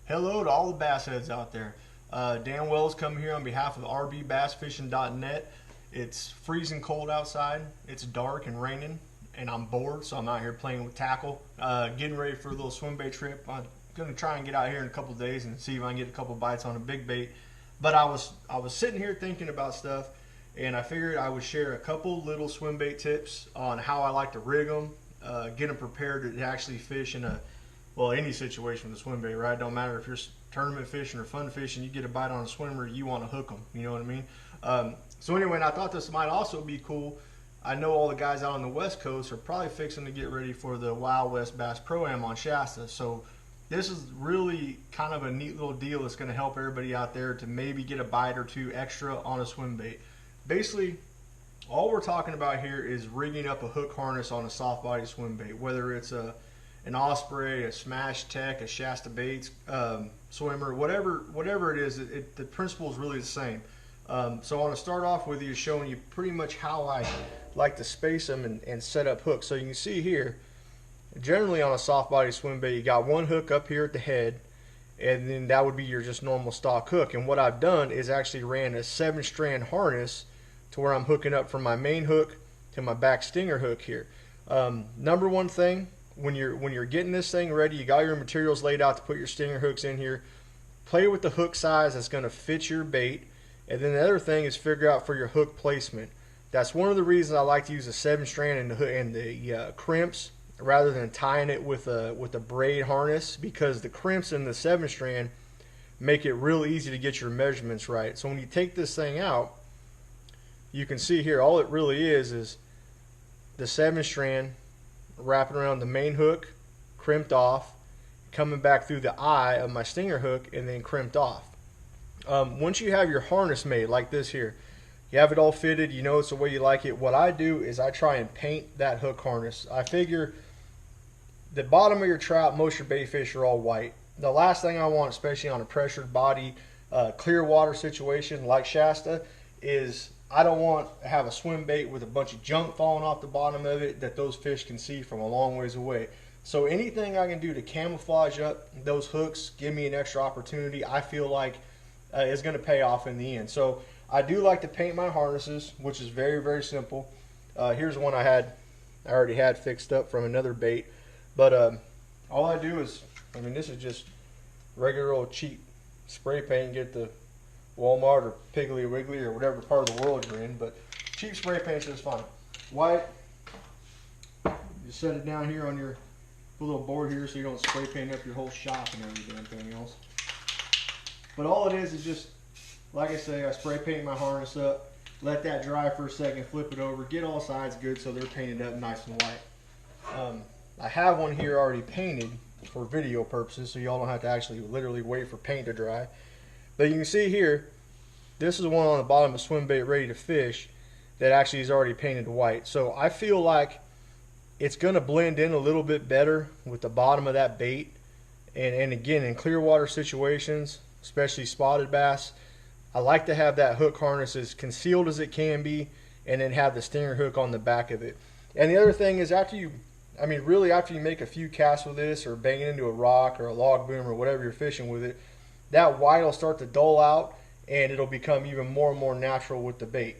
Hello to all the bass heads out there. Dan Wells coming here on behalf of rbbassfishing.net. It's freezing cold outside. It's dark and raining, and I'm bored, so I'm out here playing with tackle, getting ready for a little swim bait trip. I'm going to try and get out here in a couple days and see if I can get a couple bites on a big bait. But I was sitting here thinking about stuff, and I figured I would share a couple little swim bait tips on how I like to rig them, get them prepared to actually fish in any situation with a swim bait, right? Don't matter if you're tournament fishing or fun fishing, you get a bite on a swimmer, you want to hook them, you know what I mean? So anyway, and I thought this might also be cool. I know all the guys out on the West Coast are probably fixing to get ready for the Wild West Bass Pro-Am on Shasta. So this is really kind of a neat little deal that's going to help everybody out there to maybe get a bite or two extra on a swim bait. Basically, all we're talking about here is rigging up a hook harness on a soft body swim bait, whether it's an Osprey, a Smash Tech, a Shasta Baits swimmer, whatever it is, the principle is really the same. So I want to start off with you showing you pretty much how I like to space them and set up hooks. So you can see here, generally on a soft body swim bait, you got one hook up here at the head, and then that would be your just normal stock hook. And what I've done is actually ran a 7-strand harness to where I'm hooking up from my main hook to my back stinger hook here. Number one thing, when you're getting this thing ready, you got your materials laid out to put your stinger hooks in here. Play with the hook size that's going to fit your bait, and then the other thing is figure out for your hook placement. That's one of the reasons I like to use a 7-strand and the crimps rather than tying it with a braid harness, because the crimps in the 7-strand make it real easy to get your measurements right. So when you take this thing out, you can see here all it really is the 7-strand wrapping around the main hook, crimped off, coming back through the eye of my stinger hook, and then crimped off. Once you have your harness made like this here, you have it all fitted, you know it's the way you like it. What I do is I try and paint that hook harness. I figure the bottom of your trout, most of your bait fish are all white. The last thing I want, especially on a pressured body, clear water situation like Shasta, is I don't want to have a swim bait with a bunch of junk falling off the bottom of it that those fish can see from a long ways away. So anything I can do to camouflage up those hooks, give me an extra opportunity, I feel like is going to pay off in the end. So I do like to paint my harnesses, which is very, very simple. Here's one I already had fixed up from another bait. But all I do is, this is just regular old cheap spray paint. Get the Walmart or Piggly Wiggly or whatever part of the world you're in, but cheap spray paint is fine. White, you set it down here on your little board here so you don't spray paint up your whole shop and everything else. But all it is just, like I say, I spray paint my harness up, let that dry for a second, flip it over, get all sides good so they're painted up nice and white. I have one here already painted for video purposes, so y'all don't have to actually literally wait for paint to dry. But you can see here, this is one on the bottom of swim bait ready to fish that actually is already painted white. So I feel like it's going to blend in a little bit better with the bottom of that bait. And again, in clear water situations, especially spotted bass, I like to have that hook harness as concealed as it can be, and then have the stinger hook on the back of it. And the other thing is, after you make a few casts with this, or bang it into a rock or a log boom or whatever you're fishing with it, that white will start to dull out and it'll become even more and more natural with the bait.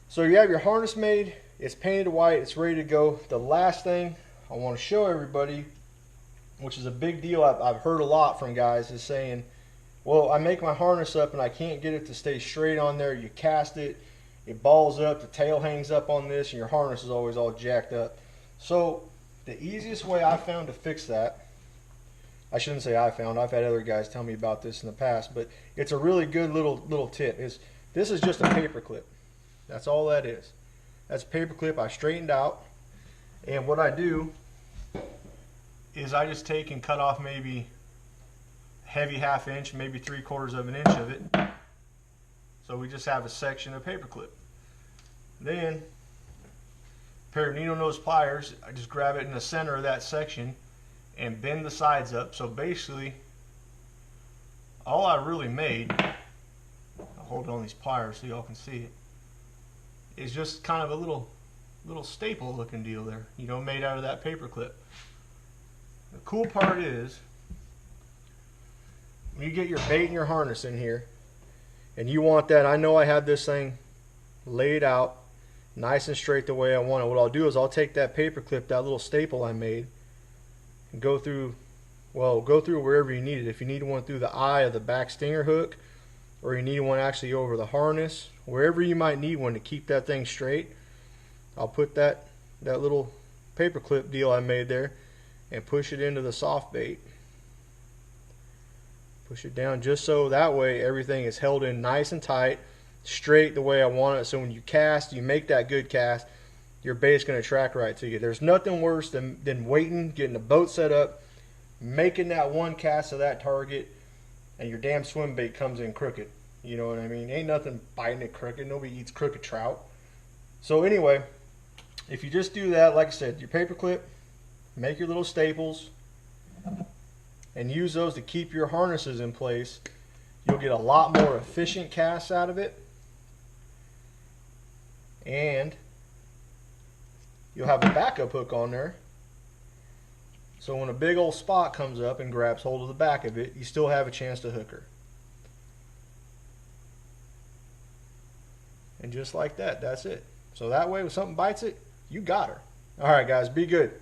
So you have your harness made, it's painted white, it's ready to go. The last thing I want to show everybody, which is a big deal I've heard a lot from guys, is saying, well, I make my harness up and I can't get it to stay straight on there. You cast it, it balls up, the tail hangs up on this, and your harness is always all jacked up. So the easiest way I found to fix that, I shouldn't say I've had other guys tell me about this in the past, but it's a really good little tip. This is just a paper clip. That's all that is. That's a paper clip I straightened out, and what I do is I just take and cut off maybe heavy 1/2 inch, maybe 3/4 of an inch of it. So we just have a section of paper clip. Then a pair of needle nose pliers, I just grab it in the center of that section and bend the sides up. So basically, all I really made, I'll hold it on these pliers so y'all can see it, is just kind of a little staple looking deal there, made out of that paper clip. The cool part is, when you get your bait and your harness in here, and you want that, I know I have this thing laid out nice and straight the way I want it. What I'll do is I'll take that paper clip, that little staple I made, and go through wherever you need it. If you need one through the eye of the back stinger hook, or you need one actually over the harness, wherever you might need one to keep that thing straight, I'll put that little paper clip deal I made there and push it into the soft bait. Push it down just so that way everything is held in nice and tight, straight the way I want it. So when you cast, you make that good cast, your bait's going to track right to you. There's nothing worse than waiting, getting the boat set up, making that one cast of that target, and your damn swim bait comes in crooked. You know what I mean? Ain't nothing biting it crooked. Nobody eats crooked trout. So anyway, if you just do that, like I said, your paper clip, make your little staples, and use those to keep your harnesses in place, you'll get a lot more efficient casts out of it, and you'll have a backup hook on there, so when a big old spot comes up and grabs hold of the back of it, you still have a chance to hook her. And just like that, that's it. So that way, when something bites it, you got her. All right, guys, be good.